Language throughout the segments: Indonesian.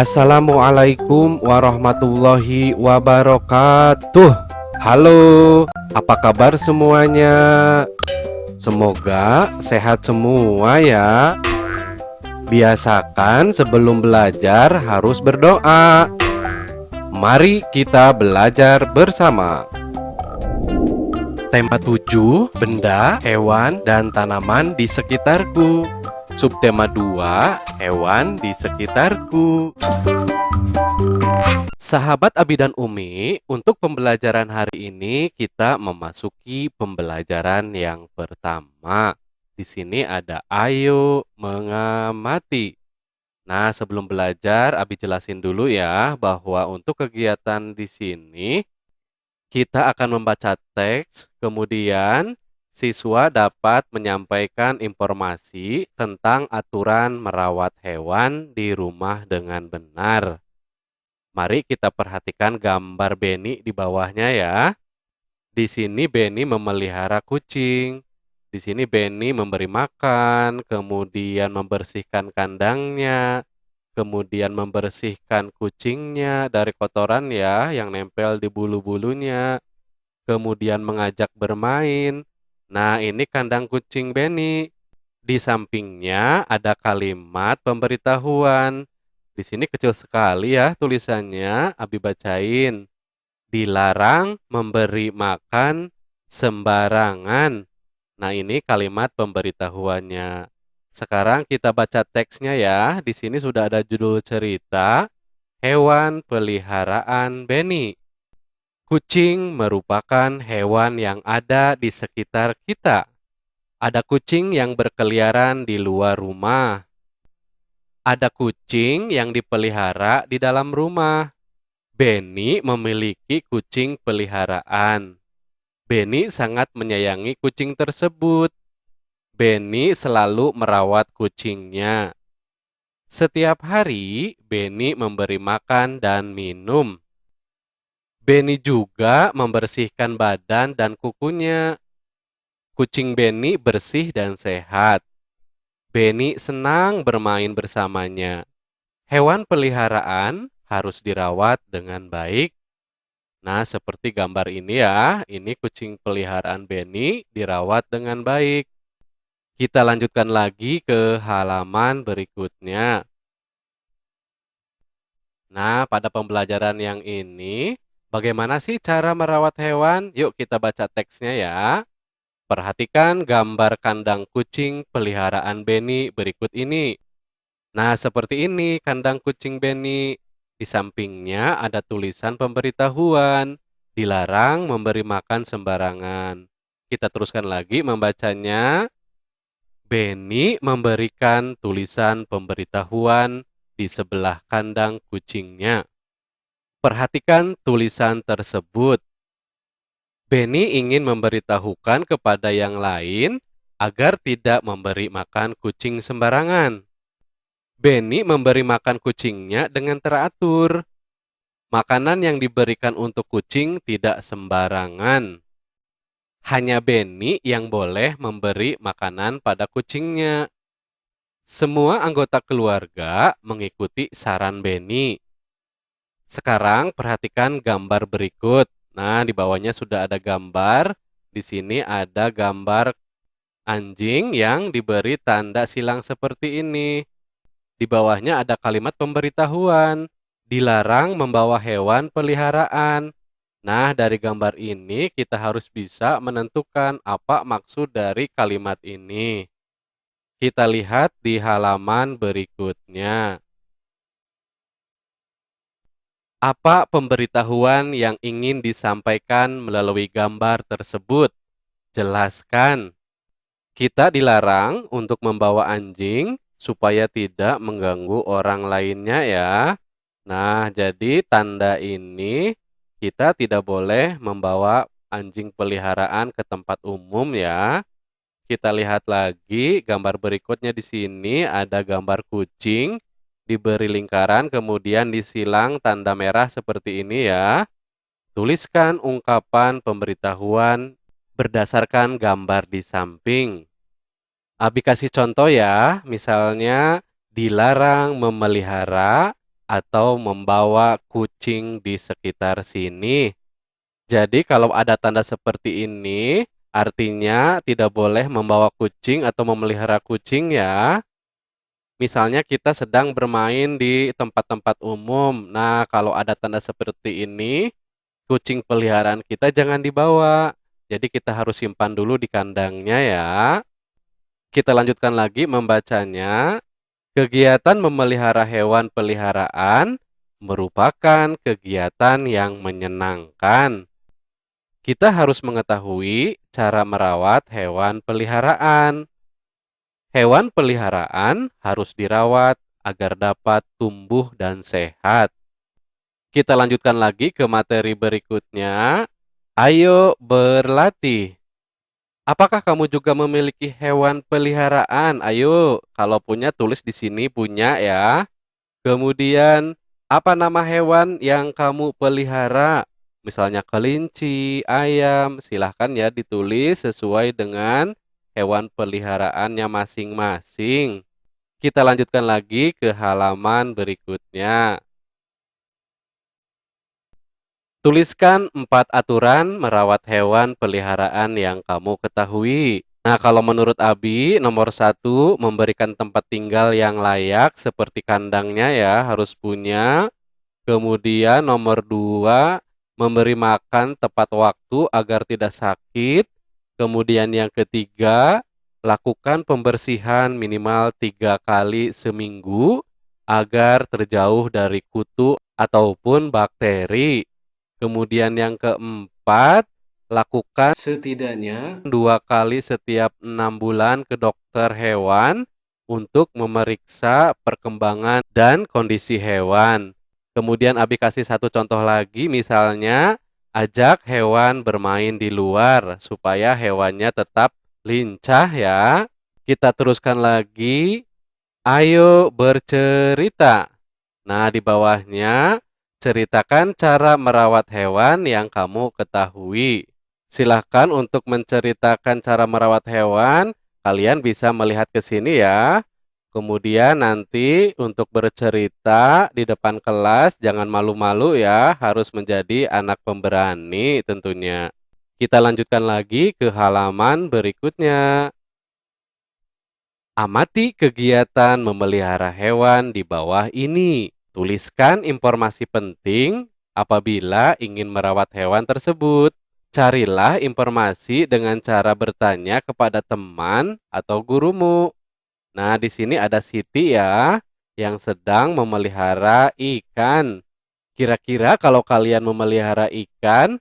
Assalamualaikum warahmatullahi wabarakatuh. Halo, apa kabar semuanya? Semoga sehat semua ya. Biasakan sebelum belajar harus berdoa. Mari kita belajar bersama. Tema 7, benda, hewan, dan tanaman di sekitarku. Subtema 2, hewan di sekitarku. Sahabat Abi dan Umi, untuk pembelajaran hari ini kita memasuki pembelajaran yang pertama. Di sini ada ayo mengamati. Nah, sebelum belajar Abi jelasin dulu ya bahwa untuk kegiatan di sini kita akan membaca teks, kemudian siswa dapat menyampaikan informasi tentang aturan merawat hewan di rumah dengan benar. Mari kita perhatikan gambar Beni di bawahnya ya. Di sini Beni memelihara kucing. Di sini Beni memberi makan, kemudian membersihkan kandangnya, kemudian membersihkan kucingnya dari kotoran ya yang nempel di bulu-bulunya, kemudian mengajak bermain. Nah, ini kandang kucing Beni. Di sampingnya ada kalimat pemberitahuan. Di sini kecil sekali ya tulisannya, Abi bacain. Dilarang memberi makan sembarangan. Nah, ini kalimat pemberitahuannya. Sekarang kita baca teksnya ya. Di sini sudah ada judul cerita, Hewan Peliharaan Beni. Kucing merupakan hewan yang ada di sekitar kita. Ada kucing yang berkeliaran di luar rumah. Ada kucing yang dipelihara di dalam rumah. Beni memiliki kucing peliharaan. Beni sangat menyayangi kucing tersebut. Beni selalu merawat kucingnya. Setiap hari, Beni memberi makan dan minum. Beni juga membersihkan badan dan kukunya. Kucing Beni bersih dan sehat. Beni senang bermain bersamanya. Hewan peliharaan harus dirawat dengan baik. Nah, seperti gambar ini ya, ini kucing peliharaan Beni dirawat dengan baik. Kita lanjutkan lagi ke halaman berikutnya. Nah, pada pembelajaran yang ini, bagaimana sih cara merawat hewan? Yuk kita baca teksnya ya. Perhatikan gambar kandang kucing peliharaan Beni berikut ini. Nah, seperti ini kandang kucing Beni. Di sampingnya ada tulisan pemberitahuan, dilarang memberi makan sembarangan. Kita teruskan lagi membacanya. Beni memberikan tulisan pemberitahuan di sebelah kandang kucingnya. Perhatikan tulisan tersebut. Beni ingin memberitahukan kepada yang lain agar tidak memberi makan kucing sembarangan. Beni memberi makan kucingnya dengan teratur. Makanan yang diberikan untuk kucing tidak sembarangan. Hanya Beni yang boleh memberi makanan pada kucingnya. Semua anggota keluarga mengikuti saran Beni. Sekarang perhatikan gambar berikut. Nah, di bawahnya sudah ada gambar. Di sini ada gambar anjing yang diberi tanda silang seperti ini. Di bawahnya ada kalimat pemberitahuan, dilarang membawa hewan peliharaan. Nah, dari gambar ini kita harus bisa menentukan apa maksud dari kalimat ini. Kita lihat di halaman berikutnya. Apa pemberitahuan yang ingin disampaikan melalui gambar tersebut? Jelaskan. Kita dilarang untuk membawa anjing supaya tidak mengganggu orang lainnya ya. Nah, jadi tanda ini kita tidak boleh membawa anjing peliharaan ke tempat umum ya. Kita lihat lagi gambar berikutnya di sini ada gambar kucing diberi lingkaran kemudian disilang tanda merah seperti ini ya. Tuliskan ungkapan pemberitahuan berdasarkan gambar di samping. Abi kasih contoh ya, misalnya dilarang memelihara atau membawa kucing di sekitar sini. Jadi kalau ada tanda seperti ini, artinya tidak boleh membawa kucing atau memelihara kucing ya. Misalnya kita sedang bermain di tempat-tempat umum. Nah, kalau ada tanda seperti ini, kucing peliharaan kita jangan dibawa. Jadi kita harus simpan dulu di kandangnya ya. Kita lanjutkan lagi membacanya. Kegiatan memelihara hewan peliharaan merupakan kegiatan yang menyenangkan. Kita harus mengetahui cara merawat hewan peliharaan. Hewan peliharaan harus dirawat agar dapat tumbuh dan sehat. Kita lanjutkan lagi ke materi berikutnya. Ayo berlatih. Apakah kamu juga memiliki hewan peliharaan? Ayo, kalau punya tulis di sini punya ya. Kemudian, apa nama hewan yang kamu pelihara? Misalnya kelinci, ayam, silahkan ya ditulis sesuai dengan hewan peliharaannya masing-masing. Kita lanjutkan lagi ke halaman berikutnya. Tuliskan 4 aturan merawat hewan peliharaan yang kamu ketahui. Nah, kalau menurut Abi, nomor 1, memberikan tempat tinggal yang layak seperti kandangnya ya, harus punya. Kemudian nomor 2, memberi makan tepat waktu agar tidak sakit. Kemudian yang ketiga, lakukan pembersihan minimal 3 kali seminggu agar terjauh dari kutu ataupun bakteri. Kemudian yang keempat, lakukan setidaknya 2 kali setiap 6 bulan ke dokter hewan untuk memeriksa perkembangan dan kondisi hewan. Kemudian Abi kasih satu contoh lagi, misalnya ajak hewan bermain di luar supaya hewannya tetap lincah ya. Kita teruskan lagi, ayo bercerita. Nah, di bawahnya ceritakan cara merawat hewan yang kamu ketahui. Silahkan untuk menceritakan cara merawat hewan, kalian bisa melihat ke sini ya. Kemudian nanti untuk bercerita di depan kelas, jangan malu-malu ya, harus menjadi anak pemberani tentunya. Kita lanjutkan lagi ke halaman berikutnya. Amati kegiatan memelihara hewan di bawah ini. Tuliskan informasi penting apabila ingin merawat hewan tersebut. Carilah informasi dengan cara bertanya kepada teman atau gurumu. Nah, di sini ada Siti ya, yang sedang memelihara ikan. Kira-kira kalau kalian memelihara ikan,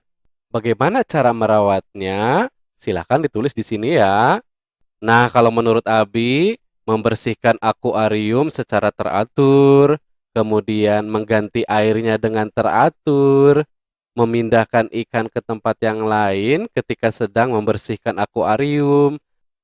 bagaimana cara merawatnya? Silahkan ditulis di sini ya. Nah, kalau menurut Abi, membersihkan akuarium secara teratur, kemudian mengganti airnya dengan teratur, memindahkan ikan ke tempat yang lain ketika sedang membersihkan akuarium.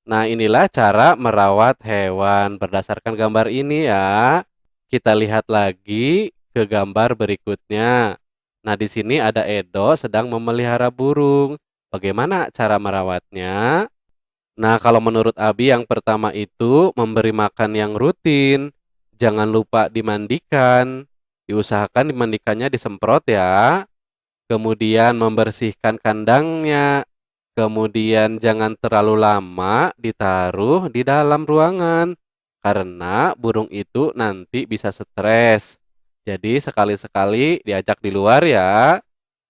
Nah, inilah cara merawat hewan berdasarkan gambar ini ya. Kita lihat lagi ke gambar berikutnya. Nah, di sini ada Edo sedang memelihara burung. Bagaimana cara merawatnya? Nah, kalau menurut Abi yang pertama itu memberi makan yang rutin. Jangan lupa dimandikan. Diusahakan dimandikannya disemprot ya. Kemudian membersihkan kandangnya. Kemudian jangan terlalu lama ditaruh di dalam ruangan. Karena burung itu nanti bisa stres. Jadi sekali-sekali diajak di luar ya.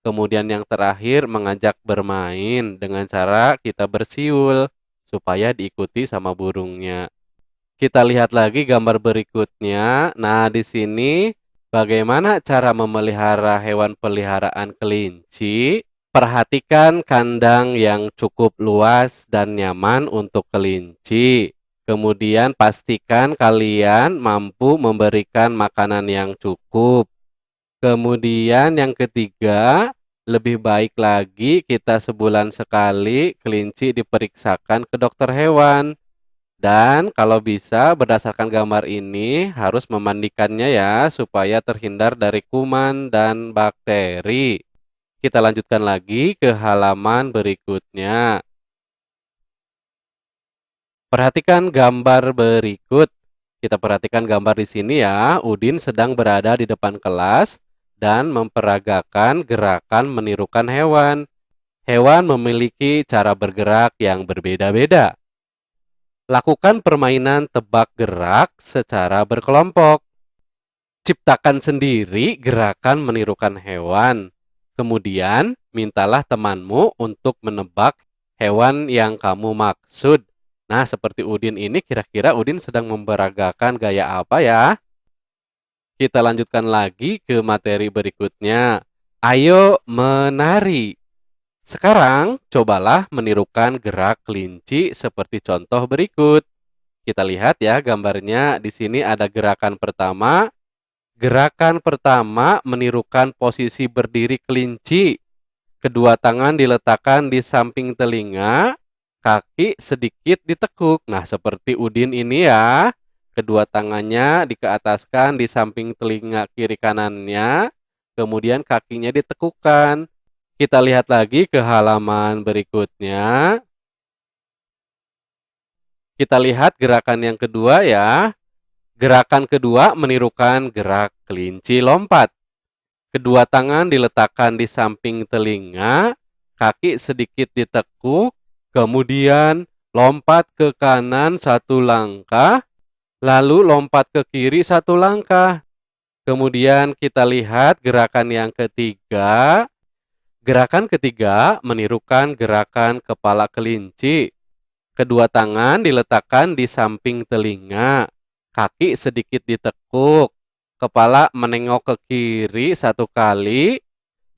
Kemudian yang terakhir mengajak bermain dengan cara kita bersiul supaya diikuti sama burungnya. Kita lihat lagi gambar berikutnya. Nah, di sini bagaimana cara memelihara hewan peliharaan kelinci? Perhatikan kandang yang cukup luas dan nyaman untuk kelinci. Kemudian pastikan kalian mampu memberikan makanan yang cukup. Kemudian yang ketiga, lebih baik lagi kita sebulan sekali kelinci diperiksakan ke dokter hewan. Dan kalau bisa berdasarkan gambar ini harus memandikannya ya supaya terhindar dari kuman dan bakteri. Kita lanjutkan lagi ke halaman berikutnya. Perhatikan gambar berikut. Kita perhatikan gambar di sini ya. Udin sedang berada di depan kelas dan memperagakan gerakan menirukan hewan. Hewan memiliki cara bergerak yang berbeda-beda. Lakukan permainan tebak gerak secara berkelompok. Ciptakan sendiri gerakan menirukan hewan. Kemudian, mintalah temanmu untuk menebak hewan yang kamu maksud. Nah, seperti Udin ini, kira-kira Udin sedang memperagakan gaya apa ya? Kita lanjutkan lagi ke materi berikutnya. Ayo menari. Sekarang, cobalah menirukan gerak kelinci seperti contoh berikut. Kita lihat ya gambarnya. Di sini ada gerakan pertama. Gerakan pertama menirukan posisi berdiri kelinci. Kedua tangan diletakkan di samping telinga, kaki sedikit ditekuk. Nah, seperti Udin ini ya. Kedua tangannya dikeataskan di samping telinga kiri kanannya, kemudian kakinya ditekukkan. Kita lihat lagi ke halaman berikutnya. Kita lihat gerakan yang kedua ya. Gerakan kedua menirukan gerak kelinci lompat. Kedua tangan diletakkan di samping telinga, kaki sedikit ditekuk, kemudian lompat ke kanan satu langkah, lalu lompat ke kiri satu langkah. Kemudian kita lihat gerakan yang ketiga. Gerakan ketiga menirukan gerakan kepala kelinci. Kedua tangan diletakkan di samping telinga, kaki sedikit ditekuk, kepala menengok ke kiri satu kali,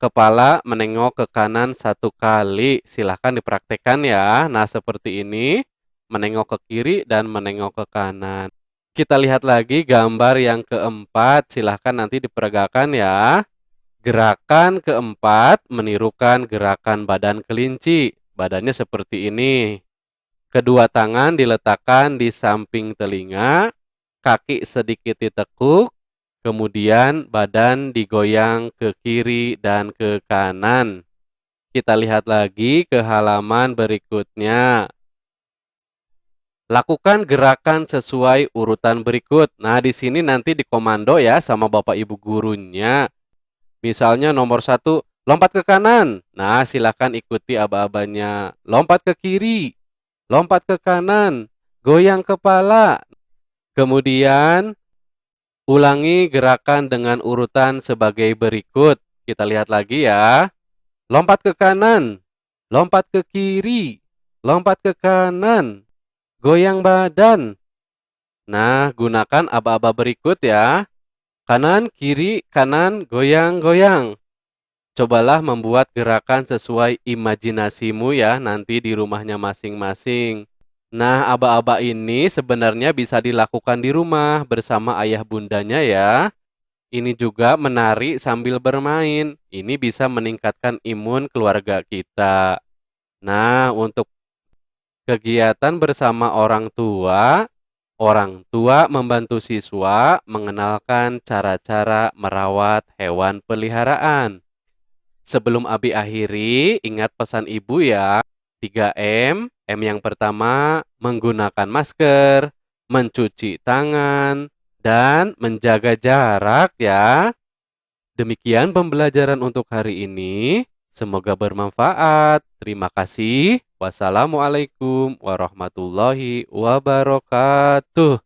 kepala menengok ke kanan satu kali. Silahkan dipraktekkan ya. Nah, seperti ini, menengok ke kiri dan menengok ke kanan. Kita lihat lagi gambar yang keempat. Silahkan nanti diperagakan ya. Gerakan keempat menirukan gerakan badan kelinci. Badannya seperti ini. Kedua tangan diletakkan di samping telinga, kaki sedikit ditekuk, kemudian badan digoyang ke kiri dan ke kanan. Kita lihat lagi ke halaman berikutnya. Lakukan gerakan sesuai urutan berikut. Nah, di sini nanti dikomando ya sama Bapak Ibu gurunya. Misalnya nomor 1, lompat ke kanan. Nah, silakan ikuti aba-abanya. Lompat ke kiri. Lompat ke kanan, goyang kepala. Kemudian, ulangi gerakan dengan urutan sebagai berikut. Kita lihat lagi ya. Lompat ke kanan, lompat ke kiri, lompat ke kanan, goyang badan. Nah, gunakan aba-aba berikut ya. Kanan, kiri, kanan, goyang, goyang. Cobalah membuat gerakan sesuai imajinasimu ya nanti di rumahnya masing-masing. Nah, aba-aba ini sebenarnya bisa dilakukan di rumah bersama ayah bundanya ya. Ini juga menari sambil bermain. Ini bisa meningkatkan imun keluarga kita. Nah, untuk kegiatan bersama orang tua membantu siswa mengenalkan cara-cara merawat hewan peliharaan. Sebelum Abi akhiri, ingat pesan ibu ya. 3M. M yang pertama, menggunakan masker, mencuci tangan, dan menjaga jarak ya. Demikian pembelajaran untuk hari ini. Semoga bermanfaat. Terima kasih. Wassalamualaikum warahmatullahi wabarakatuh.